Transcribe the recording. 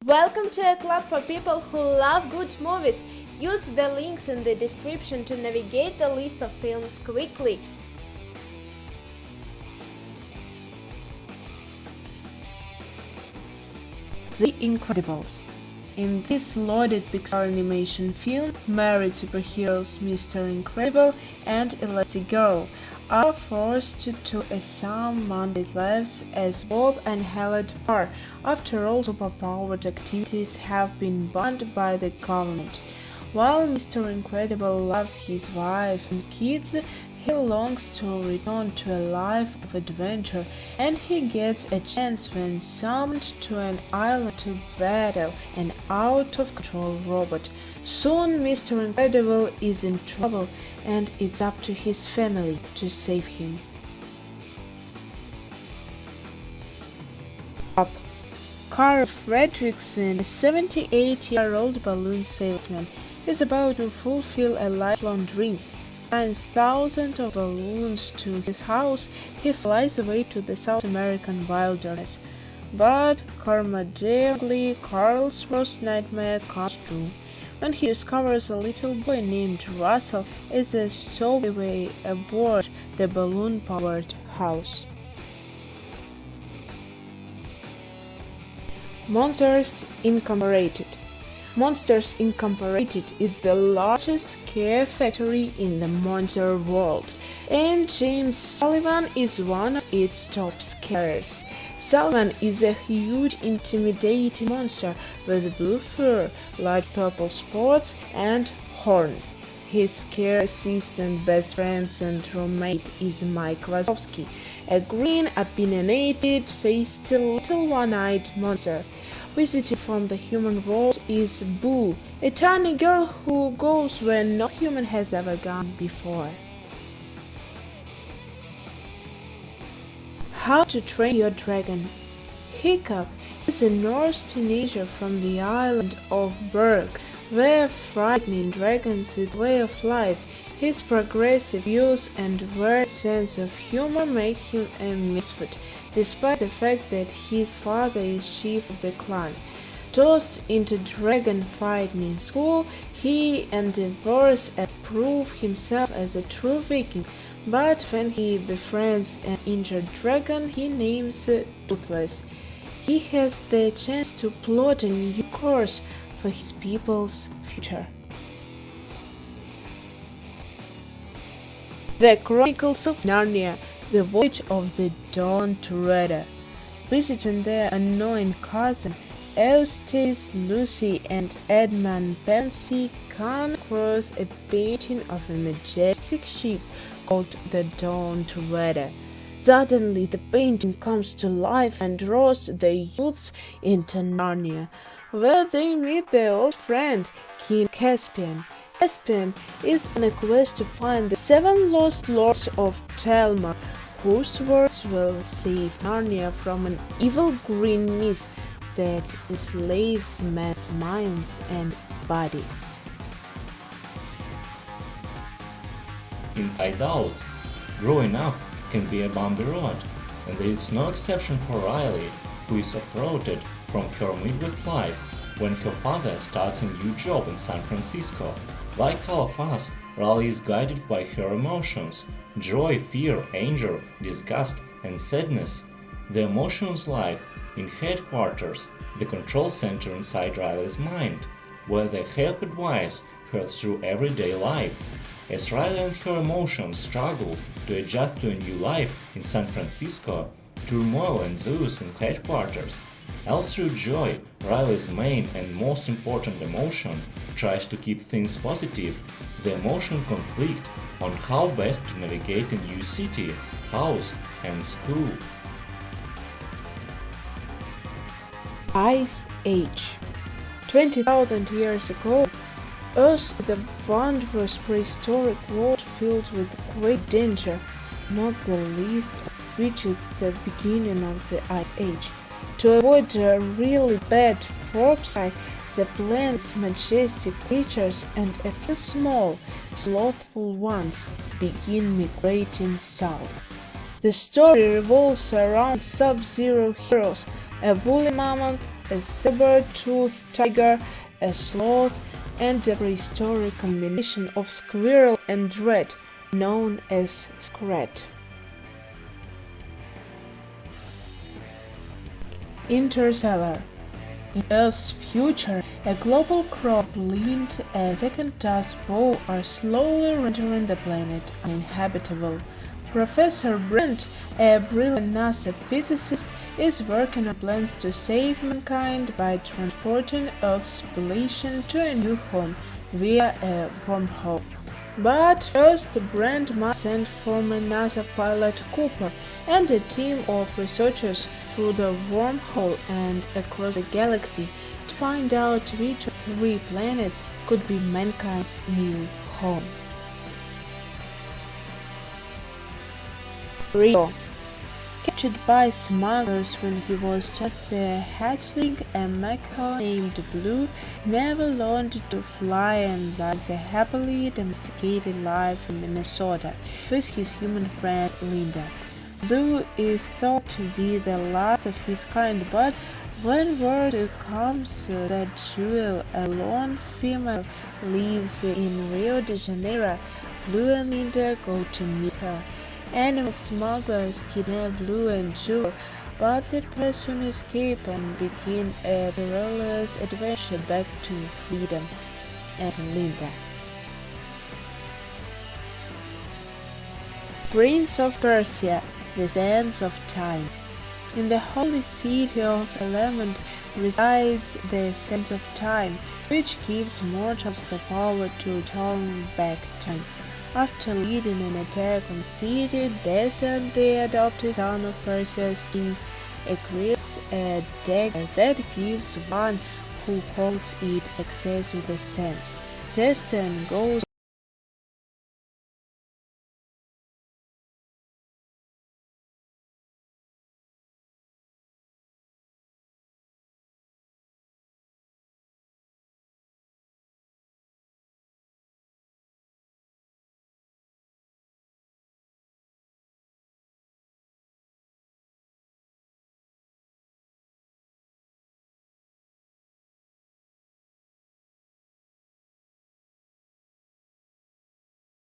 Welcome to a club for people who love good movies. Use the links in the description to navigate the list of films quickly. The Incredibles. In this lauded Pixar animation film, married superheroes Mr. Incredible and Elastigirl are forced to assume mundane lives as Bob and Haled are. After all, superpowered activities have been banned by the government. While Mr. Incredible loves his wife and kids, he longs to return to a life of adventure, and he gets a chance when summoned to an island to battle an out-of-control robot. Soon Mr. Incredible is in trouble, and it's up to his family to save him. Up. Carl Fredrickson, a 78-year-old balloon salesman, is about to fulfill a lifelong dream. Finds thousands of balloons to his house, he flies away to the South American wilderness. But Carl Carl's worst nightmare comes true when he discovers a little boy named Russell is a stowaway aboard the balloon-powered house. Monsters Incorporated. Monsters Incorporated is the largest scare factory in the monster world, and James Sullivan is one of its top scarers. Sullivan is a huge, intimidating monster with blue fur, light purple spots, and horns. His scare assistant, best friend, and roommate is Mike Wazowski, a green, opinionated, faced little one-eyed monster. Visiting from the human world is Boo, a tiny girl who goes where no human has ever gone before. How to Train Your Dragon. Hiccup is a Norse teenager from the island of Berg, where frightening dragons is the way of life. His progressive views and weird sense of humor make him a misfit, despite the fact that his father is chief of the clan. Tossed into dragon fighting in school, he endeavors to prove himself as a true Viking, but when he befriends an injured dragon he names Toothless, he has the chance to plot a new course for his people's future. The Chronicles of Narnia, the Voyage of the Dawned Raider. Visiting their unknown cousin, Eustace, Lucy, and Edmund Pansy come across a painting of a majestic ship called the Dawned Raider. Suddenly, the painting comes to life and draws the youth into Narnia, where they meet their old friend, King Caspian. Caspian is on a quest to find the 7 lost lords of Telmar, whose words will save Narnia from an evil green mist that enslaves men's minds and bodies. Inside Out. Growing up can be a bumpy road, and there is no exception for Riley, who is uprooted from her Midwest life when her father starts a new job in San Francisco. Like all of us, Riley is guided by her emotions: joy, fear, anger, disgust, and sadness. The emotions live in headquarters, the control center inside Riley's mind, where they help advise her through everyday life. As Riley and her emotions struggle to adjust to a new life in San Francisco, turmoil ensues in headquarters. All through joy, Riley's main and most important emotion, tries to keep things positive. The emotion conflict on how best to navigate a new city, house, and school. Ice Age. 20,000 years ago, Earth is a wondrous prehistoric world filled with great danger, not the least of which is the beginning of the Ice Age. To avoid a really bad foresight, the planet's majestic creatures and a few small, slothful ones begin migrating south. The story revolves around Sub-Zero heroes, a woolly mammoth, a saber-toothed tiger, a sloth, and a prehistoric combination of squirrel and rat, known as Scrat. Interstellar. In Earth's future, a global crop linked a second dust bowl are slowly rendering the planet uninhabitable. Professor Brent, a brilliant NASA physicist, is working on plans to save mankind by transporting Earth's population to a new home via a wormhole. But first, Brent must send former NASA pilot Cooper and a team of researchers through the wormhole and across the galaxy to find out which of 3 planets could be mankind's new home. Rio. Captured by smugglers when he was just a hatchling, a macaw named Blue never learned to fly and lives a happily domesticated life in Minnesota with his human friend Linda. Blue is thought to be the last of his kind, but when word comes that Jewel, a lone female, lives in Rio de Janeiro, Blue and Linda go to meet her. Animal smugglers kidnap Blue and Jewel, but the pair soon escape and begin a perilous adventure back to freedom and Linda. Prince of Persia, the Sands of Time. In the holy city of Element resides the Sands of Time, which gives mortals the power to turn back time. After leading an attack on the city, they sent the adopted town of Persia's king acquires a dagger that gives one who holds it access to the sands. Destin goes